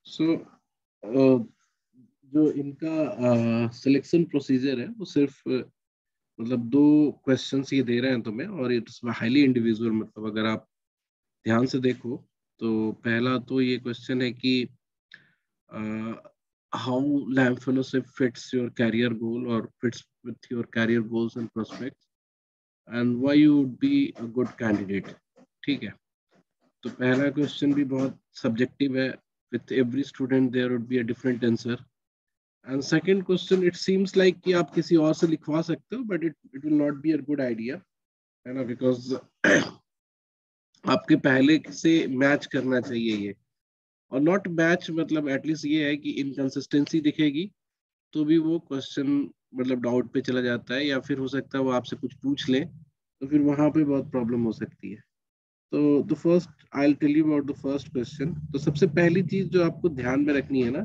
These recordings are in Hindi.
सो जो इनका सिलेक्शन प्रोसीजर है वो सिर्फ मतलब दो क्वेश्चंस ये दे रहे हैं तुम्हें, और इट्स हाईली इंडिविजुअल। मतलब अगर आप ध्यान से देखो तो पहला तो ये क्वेश्चन है कि how LAMP fellowship fits your career goal और fits with your career goals and prospects and why you would be a good candidate. ठीक है, तो पहला क्वेश्चन भी बहुत सब्जेक्टिव है। With every student there would be a different answer. And second question it seems like कि आप किसी और से लिखवा सकते हो, but it will not be a good idea, है ना, बिकॉज आपके पहले से मैच करना चाहिए ये। और नॉट मैच मतलब एटलीस्ट ये है कि इनकंसिस्टेंसी दिखेगी तो भी वो क्वेश्चन मतलब डाउट पे चला जाता है, या फिर हो सकता है वो आपसे कुछ पूछ लें तो फिर वहां पे बहुत प्रॉब्लम हो सकती है। तो the first I will tell you about the first question. तो सबसे पहली चीज जो आपको ध्यान में रखनी है ना,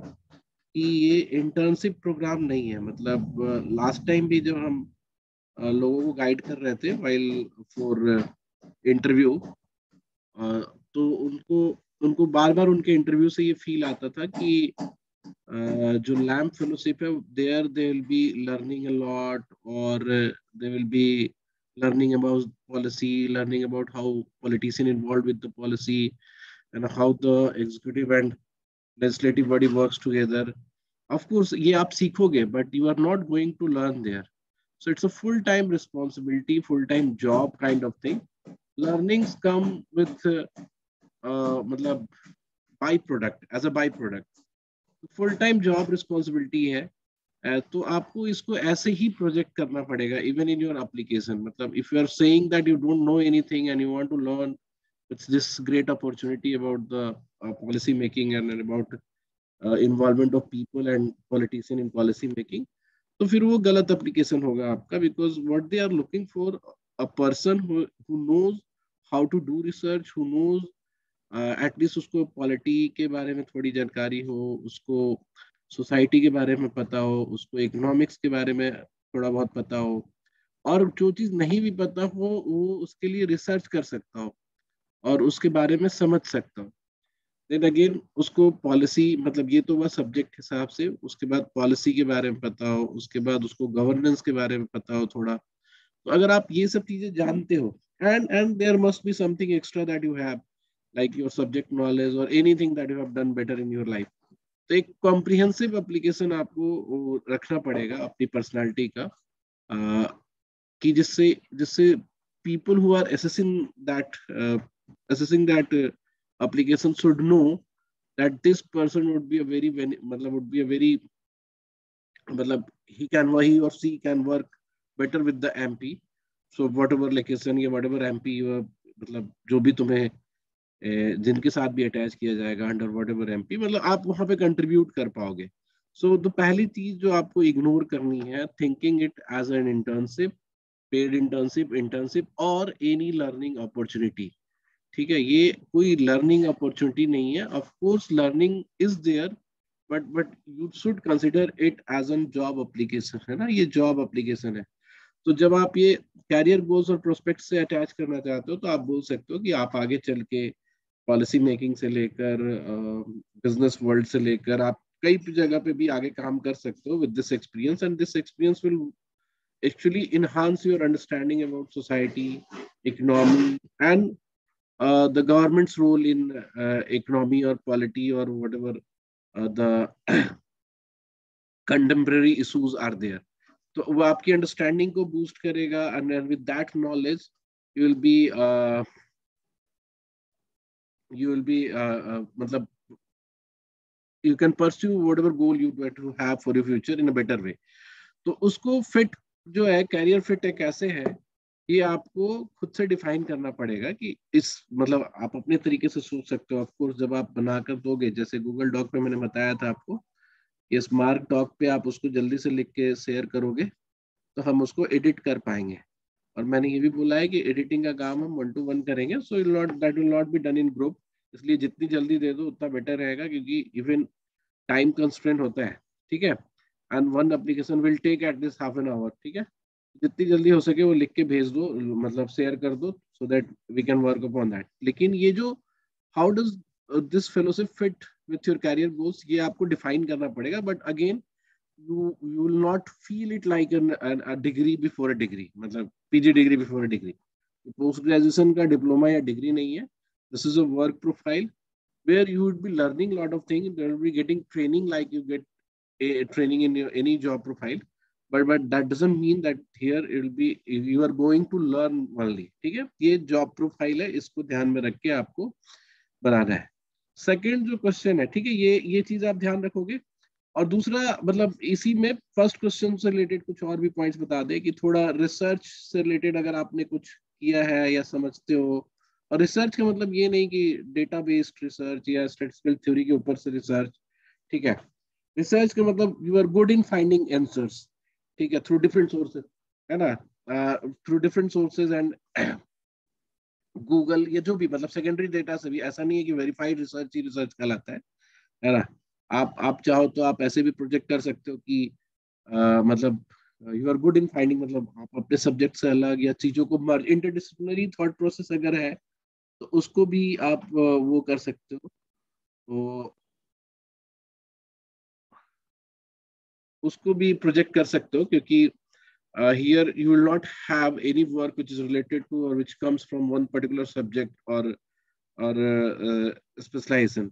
कि ये इंटर्नशिप प्रोग्राम नहीं है। मतलब लास्ट टाइम भी जब हम लोगों को गाइड कर रहे थे वाइल फॉर इंटरव्यू, तो उनको उनको बार बार उनके इंटरव्यू से ये फील आता था कि जो लैम्प फेलोशिप है there they will be learning a lot, और they will be learning about policy, learning about how politician involved with the policy, and how the executive and legislative body works together. Of course ये आप सीखोगे, but you are not going to learn there. So it's a full time responsibility, full time job kind of thing. Learnings come with मतलब by product, as a by product. Full time job responsibility है। तो आपको इसको ऐसे ही प्रोजेक्ट करना पड़ेगा इवन इन योर एप्लीकेशन। मतलब if you are saying that you don't know anything and you want to learn, it's this great opportunity about the policy making and about involvement of people and politician in policy making, तो फिर वो गलत एप्लीकेशन होगा आपका। Because what they are looking for a person who knows how to do research, who knows at least उसको पॉलिटी के बारे में थोड़ी जानकारी हो, उसको सोसाइटी के बारे में पता हो, उसको इकोनॉमिक्स के बारे में थोड़ा बहुत पता हो, और जो चीज़ नहीं भी पता हो वो उसके लिए रिसर्च कर सकता हो और उसके बारे में समझ सकता हो। देन अगेन उसको पॉलिसी, मतलब ये तो हुआ सब्जेक्ट हिसाब से, उसके बाद पॉलिसी के बारे में पता हो, उसके बाद उसको गवर्नेंस के बारे में पता हो थोड़ा। तो अगर आप ये सब चीजें जानते हो, and there must be something extra that you have, like your subject knowledge or anything that you have done better in your life, तो एक कॉम्प्रिहेंसिव एप्लीकेशन आपको वो रखना पड़ेगा अपनी पर्सनालिटी का, कि जिससे जिससे people who are assessing that application should know that this person would be a मतलब would be a very मतलब he or she can work better with the MP. So whatever location या whatever MP you are, मतलब जो भी तुम्हें जिनके साथ भी अटैच किया जाएगा अंडर वट एवर एमपी, मतलब आप वहां पे कंट्रीब्यूट कर पाओगे। सो तो पहली चीज जो आपको इग्नोर करनी है, thinking it as an internship, paid internship, internship और एनी लर्निंग अपॉर्चुनिटी। ठीक है, ये कोई लर्निंग अपॉर्चुनिटी नहीं है। Of course learning is there, but you should consider it as an job application, है ना, ये जॉब एप्लीकेशन है। तो जब आप ये कैरियर गोल्स और प्रोस्पेक्ट से अटैच करना चाहते हो तो आप बोल सकते हो कि आप आगे चल के पॉलिसी मेकिंग से लेकर बिजनेस वर्ल्ड से लेकर आप कई जगह पे भी आगे काम कर सकते हो with this experience, and this experience will actually enhance your understanding about society, economy, and the government's role in economy or polity or whatever the contemporary issues are there. तो वो आपकी अंडरस्टैंडिंग को बूस्ट करेगा, and with that knowledge you will B मतलब you can pursue whatever goal you to have for your future in a better way. तो उसको फिट जो है, कैरियर फिट है कैसे है, ये आपको खुद से डिफाइन करना पड़ेगा। कि इस मतलब आप अपने तरीके से सोच सकते हो। ऑफ कोर्स जब आप बनाकर दोगे, जैसे गूगल डॉक पे मैंने बताया था आपको, ये स्मार्ट डॉक पे आप उसको जल्दी से लिख के शेयर करोगे तो हम उसको एडिट कर पाएंगे। और मैंने ये भी बोला है कि एडिटिंग का काम हम 1 to 1 करेंगे, so that will not be done in group. इसलिए जितनी जल्दी दे दो उतना बेटर रहेगा, क्योंकि इवन टाइम कंस्ट्रेंट होता है। ठीक है, and one application will take at this half an hour. ठीक है, जितनी जल्दी हो सके वो लिख के भेज दो, मतलब शेयर कर दो, so that we can work upon that. लेकिन ये जो how does this fellowship fit with your career goals, ये आपको डिफाइन करना पड़ेगा. But again you will not feel it like a degree before a degree, मतलब PG degree before a degree. Post graduation का डिप्लोमा या डिग्री नहीं है. This is a work profile where you would be learning a lot of things. You will be getting training like you get a training in your any job profile, but that doesn't mean that here it will be you are going to learn only. ठीक है, ये job profile है, इसको ध्यान में रख के आपको बनाना है. सेकंड जो क्वेश्चन है, ठीक है, ये चीज आप ध्यान रखोगे. और दूसरा मतलब इसी में फर्स्ट क्वेश्चन से रिलेटेड कुछ और भी पॉइंट्स बता दे कि थोड़ा रिसर्च से रिलेटेड अगर आपने कुछ किया है या समझते हो. और रिसर्च का मतलब ये नहीं कि डेटा बेस्ड रिसर्च या स्टैटिस्टिकल थ्योरी के ऊपर से रिसर्च. ठीक है, रिसर्च का मतलब you are good in finding answers. ठीक है, थ्रू डिफरेंट सोर्सेज, है ना, through different sources and Google, ये जो भी मतलब सेकेंडरी डेटा से भी. ऐसा नहीं है कि वेरीफाइड रिसर्च ही रिसर्च कहलाता है ना. आप चाहो तो आप ऐसे भी प्रोजेक्ट कर सकते हो कि मतलब you are good in finding, मतलब आप अपने सब्जेक्ट से अलग या चीजों को मर्ज, इंटरडिसिप्लिनरी थॉट प्रोसेस अगर है तो उसको भी आप वो कर सकते हो. तो उसको भी प्रोजेक्ट कर सकते हो क्योंकि here you will not have any work which is related to or which comes from one particular subject or specialization.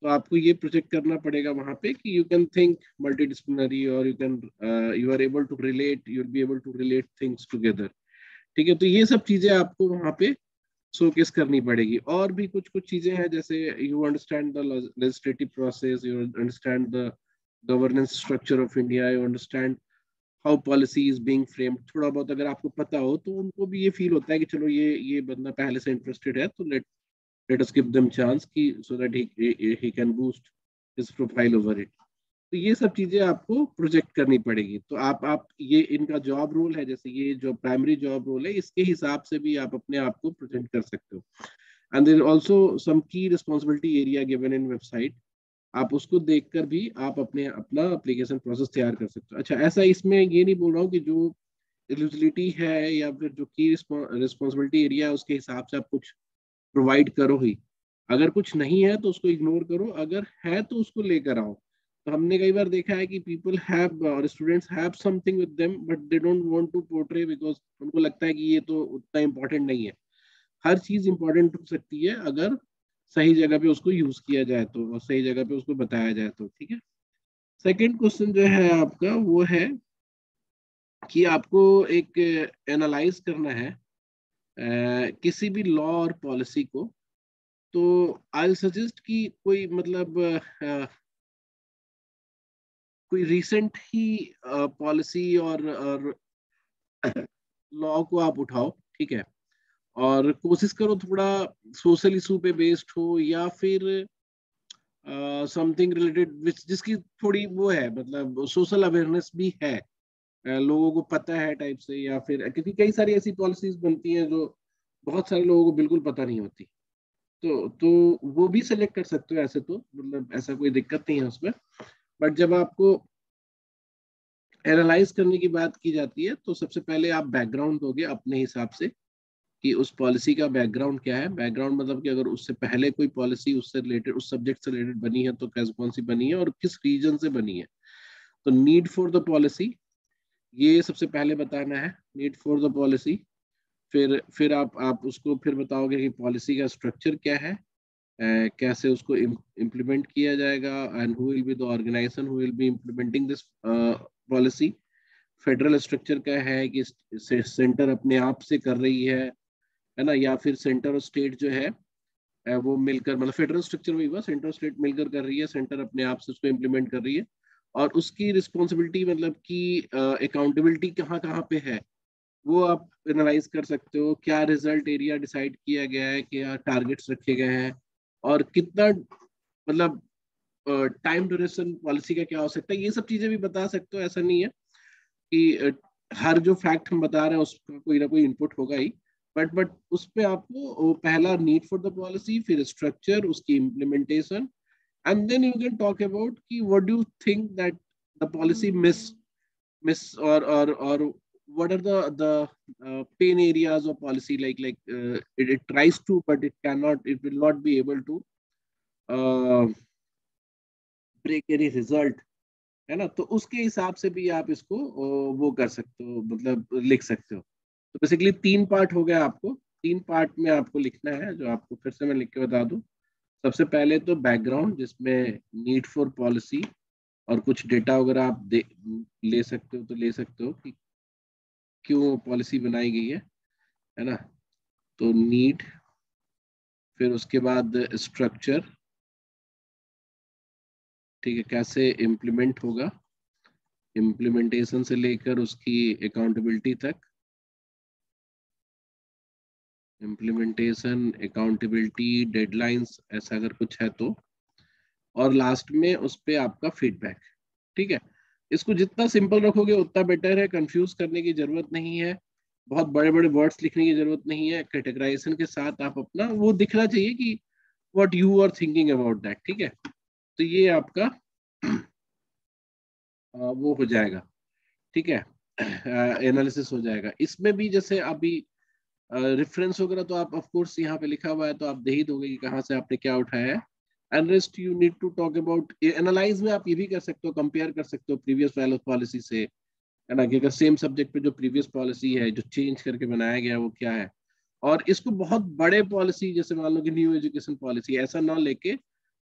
तो आपको ये प्रोजेक्ट करना पड़ेगा वहां पे कि यू कैन थिंक मल्टीडिसिप्लिनरी और you can you are able to relate, you will be able to relate things together. ठीक है, तो ये सब चीजें आपको वहां पे शोकेस करनी पड़ेगी. और भी कुछ कुछ चीजें हैं जैसे you understand the legislative process, you understand the governance structure of India, you understand how policy is being framed. थोड़ा बहुत अगर आपको पता हो तो उनको भी ये फील होता है कि चलो ये बंदा पहले से इंटरेस्टेड है तो let us give them chance कि so that he can boost his profile over it. तो ये सब चीजें आपको प्रोजेक्ट करनी पड़ेगी. तो आप ये इनका जॉब रोल है, जैसे ये जो प्राइमरी जॉब रोल है इसके हिसाब से भी आप अपने आप को प्रेजेंट कर सकते हो. एंड देयर आल्सो सम की responsibility area given in website. आप उसको देखकर भी आप अपना एप्लीकेशन प्रोसेस तैयार कर सकते हो. अच्छा, ऐसा इसमें ये नहीं बोल रहा हूँ कि जो एलिजिबिलिटी है या फिर जो की रिस्पांसिबिलिटी एरिया है उसके हिसाब से आप कुछ प्रोवाइड करो ही. अगर कुछ नहीं है तो उसको इग्नोर करो, अगर है तो उसको लेकर आओ. तो हमने कई बार देखा है कि पीपल हैव और students have something with them but they don't want to portray because उनको लगता है कि ये तो उतना इम्पोर्टेंट नहीं है. हर चीज इंपॉर्टेंट हो सकती है अगर सही जगह पे उसको यूज किया जाए तो, और सही जगह पे उसको बताया जाए तो. ठीक है, सेकेंड क्वेश्चन जो है आपका वो है कि आपको एक एनालाइज करना है किसी भी लॉ और पॉलिसी को. तो आई सजेस्ट कि कोई मतलब कोई रिसेंट ही पॉलिसी और लॉ को आप उठाओ. ठीक है, और कोशिश करो थोड़ा सोशल इशू पे बेस्ड हो या फिर समथिंग रिलेटेड जिसकी थोड़ी वो है, मतलब सोशल अवेयरनेस भी है, लोगों को पता है टाइप से. या फिर क्योंकि कई सारी ऐसी पॉलिसीज बनती हैं जो बहुत सारे लोगों को बिल्कुल पता नहीं होती. तो वो भी सेलेक्ट कर सकते हो ऐसे, तो मतलब ऐसा कोई दिक्कत नहीं है उसमें. बट जब आपको एनालाइज करने की बात की जाती है तो सबसे पहले आप बैकग्राउंड दोगे अपने हिसाब से कि उस पॉलिसी का बैकग्राउंड क्या है. बैकग्राउंड मतलब कि अगर उससे पहले कोई पॉलिसी उससे रिलेटेड उस सब्जेक्ट से रिलेटेड बनी है तो कैसे कौन सी बनी है और किस रीजन से बनी है. तो नीड फॉर द पॉलिसी, ये सबसे पहले बताना है, नीड फॉर द पॉलिसी. फिर आप उसको फिर बताओगे कि पॉलिसी का स्ट्रक्चर क्या है, कैसे उसको इम्प्लीमेंट किया जाएगा and who will be the organisation who will be implementing this policy. Federal structure क्या है कि सेंटर अपने आप से कर रही है ना, या फिर सेंटर और स्टेट जो है वो मिलकर, मतलब फेडरल स्ट्रक्चर वही हुआ, सेंटर और स्टेट मिलकर कर रही है, सेंटर अपने आप से उसको इम्प्लीमेंट कर रही है. और उसकी रिस्पॉन्सिबिलिटी मतलब कि अकाउंटेबिलिटी कहाँ कहाँ पे है वो आप एनालाइज कर सकते हो. क्या रिजल्ट एरिया डिसाइड किया गया है, क्या टारगेट्स रखे गए हैं, और कितना मतलब टाइम ड्यूरेशन पॉलिसी का क्या हो सकता है. ये सब चीजें भी बता सकते हो. ऐसा नहीं है कि हर जो फैक्ट हम बता रहे हैं उसका कोई ना कोई इनपुट होगा ही. बट उस पे आपको पहला नीड फॉर द पॉलिसी, फिर स्ट्रक्चर, उसकी implementation, and then you can talk about कि what do you think that the policy miss or what are the pain areas of policy, like it tries to but it will not be able to break any result, है ना, तो उसके हिसाब से भी आप इसको वो कर सकते हो, मतलब लिख सकते हो। तो बेसिकली 3 पार्ट हो गया आपको, 3 पार्ट में आपको लिखना है, जो आपको फिर से मैं लिख के बता दूं। सबसे पहले तो बैकग्राउंड, जिसमें नीड फॉर पॉलिसी और कुछ डेटा वगैरह आप ले सकते हो, तो ले सकते हो कि क्यों पॉलिसी बनाई गई है ना। तो नीड, फिर उसके बाद स्ट्रक्चर, ठीक है, कैसे इम्प्लीमेंट होगा, इम्प्लीमेंटेशन से लेकर उसकी अकाउंटेबिलिटी तक, इम्प्लीमेंटेशन, अकाउंटेबिलिटी, डेडलाइंस, ऐसा अगर कुछ है तो, और लास्ट में उस पे आपका फीडबैक। ठीक है, इसको जितना सिंपल रखोगे उतना बेटर है, कंफ्यूज करने की जरूरत नहीं है, बहुत बड़े बड़े वर्ड्स लिखने की जरूरत नहीं है। कैटेगराइजेशन के साथ आप अपना वो दिखना चाहिए कि what you are thinking about that. ठीक है, तो ये आपका वो हो जाएगा, ठीक है, एनालिसिस हो जाएगा। इसमें भी जैसे अभी रेफरेंस वगैरह तो आप ऑफ कोर्स यहाँ पे लिखा हुआ है, तो आप दे ही दोगे कि कहाँ से आपने क्या उठाया है। And rest you need to talk about analyse में आप ये भी कर सकते हो, कंपेयर कर सकते हो प्रीवियस वैल्यू पॉलिसी से, है ना, कि अगर सेम सब्जेक्ट पे जो प्रीवियस पॉलिसी है जो चेंज करके बनाया गया वो क्या है। और इसको बहुत बड़े पॉलिसी, जैसे मान लो कि न्यू एजुकेशन पॉलिसी, ऐसा ना लेके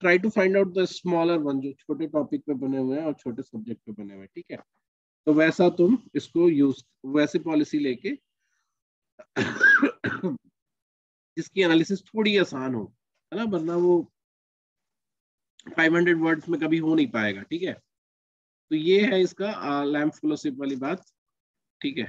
try to find out the smaller one, जो छोटे टॉपिक पे बने हुए हैं और छोटे सब्जेक्ट पे बने हुए हैं। ठीक है, तो वैसा तुम इसको यूज, वैसे पॉलिसी लेके जिसकी एनालिसिस थोड़ी आसान हो, है ना, वरना वो 500 वर्ड्स में कभी हो नहीं पाएगा। ठीक है, तो ये है इसका लैम्प फेलोशिप वाली बात। ठीक है,